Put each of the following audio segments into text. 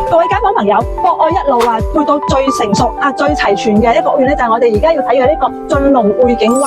各位街坊朋友，博愛一路配到最成熟最齊全嘅一個屋苑咧，就係我哋而家要睇嘅呢個駿龍匯景灣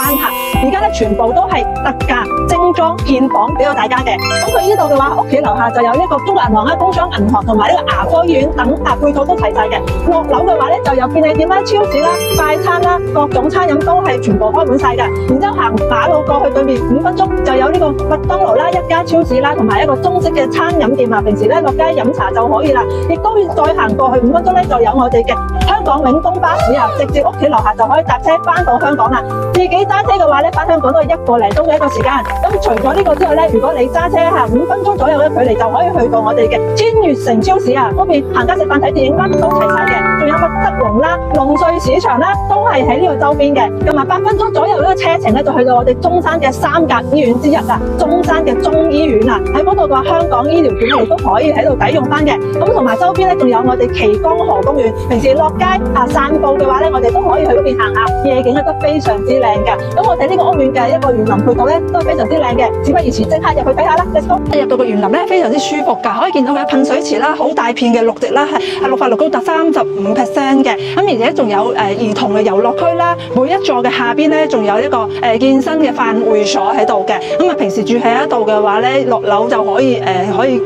而家咧全部都係特價精裝建房俾到大家嘅。咁佢呢度嘅話，屋企樓下就有呢個中國銀行工商銀行同埋呢個牙科醫院等配套都齊晒嘅。落樓嘅話咧，就有便利店啦、超市啦、快餐啦，各種餐飲都係全部開滿晒㗎。然之後行馬路過去對面5分鐘就有呢個麥當勞啦、一家超市啦，同埋一個中式嘅餐飲店平時咧落街飲茶就可以啦。亦都再行過去5分鐘咧，就有我哋嘅香港永豐巴士直接屋企樓下就可以搭車翻到香港啦。自己揸車嘅話咧，翻香港都係1個零鐘嘅一個時間。咁除咗呢個之外咧，如果你揸車5分鐘左右嘅距離就可以去到我哋嘅天悅城超市嗰邊行街食飯睇電影都齊晒嘅。仲有個德龍啦、龍瑞市場啦，都係喺呢個周邊嘅。咁8分鐘左右呢個車程咧，就去到我哋中山嘅3甲醫院之一中山嘅中醫院喺嗰度嘅話，香港醫療券亦都可以喺度抵用翻嘅。咁同埋周邊咧，仲有我哋旗江河公園。平時落街散步嘅話咧，我哋都可以去嗰邊行下，夜景都非常之靚㗎。咁我哋呢個屋苑嘅一個園林配套咧，都係非常之靚嘅。事不宜遲，即刻入去睇下啦 ！Let's go！ 入到個園林咧，非常之舒服㗎，可以見到佢噴水池啦，好大片嘅綠植啦，係綠化率高達35%嘅。咁而且仲有兒童嘅遊樂區啦，每一座嘅下邊咧，仲有一個健身嘅飯會所喺度嘅。咁平時住喺一度嘅話咧，落樓就可以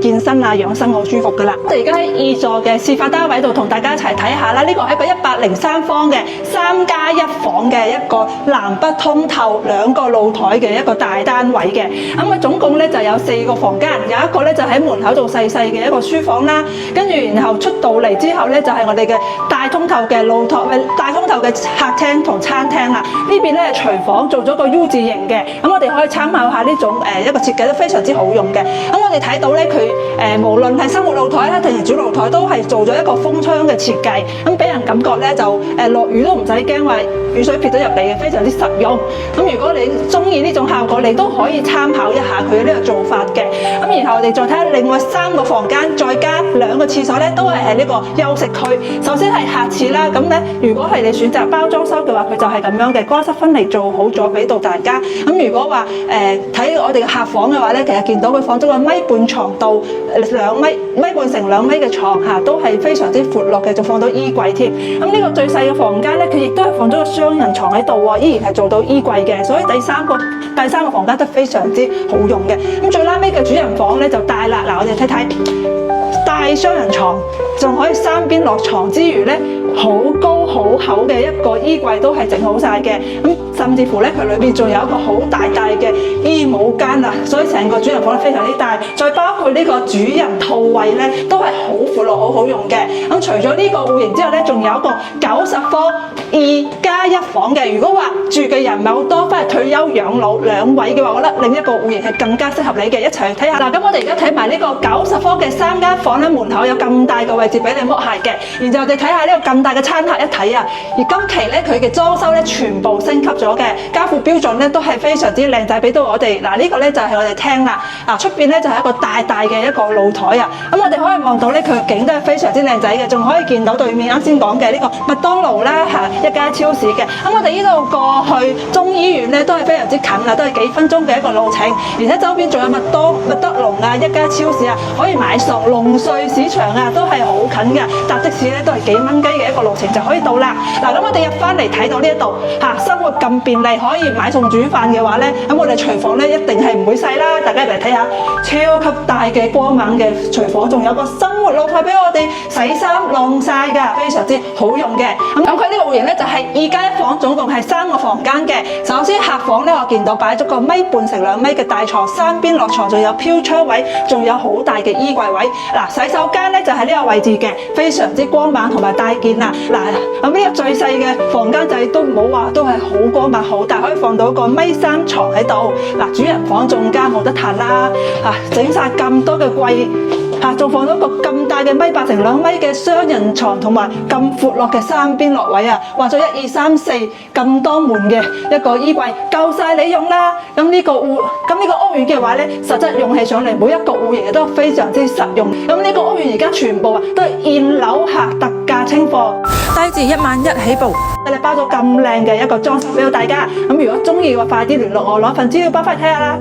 健身養生，好舒服㗎啦。我哋而家喺2座嘅示範單位度同大家一齊睇下啦。呢個係一個103方嘅3+1房嘅一個南北通透2個露台嘅一個大單位嘅。咁佢總共咧就有4個房間，有一個咧就喺門口做細嘅一個書房啦。跟住然後出到嚟之後咧，就係我哋嘅大通透嘅露台，大通透嘅客廳同餐廳啦。呢邊咧係廚房，做咗個 U 字形嘅。咁我哋可以參考下呢種一個設計都非常之好用嘅。咁我哋睇到咧佢無論係生活露台啦定係主露台，都係做咗一個封窗嘅設計。咁俾人感覺咧就落雨都唔使驚話雨水撇咗入嚟嘅，非常之實用。咁如果你中意呢種效果，你都可以參考一下佢呢個做法嘅。咁然後我哋再睇下另外3個房間，再加2個廁所咧，都係喺呢個休息區。首先係客廁啦，咁咧如果係你選擇包裝修嘅話，佢就係咁樣嘅乾濕分離做好咗俾到大家。咁如果話睇我哋嘅客房嘅話咧，其實見到佢放咗個1.5米床到2米，1.5米乘2米嘅床都係非常之闊落嘅，仲放到衣櫃添。咁呢個最細嘅房間咧，佢亦都係放咗個雙人床喺度喎，依然係做到衣櫃嘅，所以第三個房間都非常之好用嘅。咁最拉尾嘅主人房咧就大啦，嗱我哋睇睇大雙人床，仲可以3邊落床之餘咧，好高好厚嘅一個衣櫃都係整好晒嘅。咁甚至乎咧，佢裏邊仲有一個好大嘅衣帽間所以成個主人房非常之大。再包括呢個主人套位咧，都係好闊落，好好用嘅。咁除咗呢個戶型之後咧，仲有一個90方2+1房嘅。如果話住嘅人唔係好多，翻嚟退休養老2位嘅話，我覺得另一個戶型係更加適合你嘅，一齊去睇下。嗱，咁我哋而家睇埋呢個90方嘅3間房咧，門口有咁大嘅位置俾你剝鞋嘅。然後我哋睇下呢個咁大嘅餐客一睇而今期咧佢嘅裝修咧全部升級咗嘅，家父標準咧都係非常之靚仔，俾到我哋。嗱，呢個咧就係我哋廳啦。出邊咧就係一個大嘅一個露台咁我哋可以望到咧佢嘅景都係非常之靚仔嘅，仲可以見到對面啱先講嘅呢個麥當勞啦一家超市嘅。咁我哋呢度過去中醫院咧都係非常之近都係幾分鐘嘅一個路程，而且周邊仲有麥德龍一家超市可以買餸，龍瑞市場都係好近嘅，搭的士咧都係幾蚊雞嘅一個路程就可以到啦。嗱，咁我哋入翻嚟睇到呢一度生活咁便利，可以買餸煮飯嘅話咧，咁我哋廚房咧一定係唔會細啦。大家嚟睇下，超級大嘅光猛嘅廚房，仲有個生活露台俾我哋洗衫晾曬㗎，非常之好用嘅。咁佢呢個戶型咧就係2+1房，總共係3個房間嘅。首先客房咧，我見到擺咗個1.5米乘2米嘅大床，3邊落床，仲有飄窗位，仲有好大嘅衣櫃位。嗱，洗手間咧就係呢個位置嘅，非常之光猛同埋大件啦。嗱，咁呢個最細嘅房間仔都唔好話，都係好光猛好大，可以放到個1.3米床喺度。嗱，主人房仲加冇得彈啦，整晒咁多嘅櫃。仲放咗個咁大嘅1.8乘2米嘅雙人床，同埋咁闊落嘅3邊落位畫咗1、2、3、4咁多門嘅一個衣櫃，夠晒你用啦。咁呢個屋苑嘅話咧，實質用起上嚟每一個戶型都非常之實用。咁呢個屋苑而家全部都係現樓特價清貨，低至11000起步。我哋包咗咁靚嘅一個裝修俾到大家。咁如果中意嘅話，快啲聯絡我攞份資料包翻嚟睇下啦。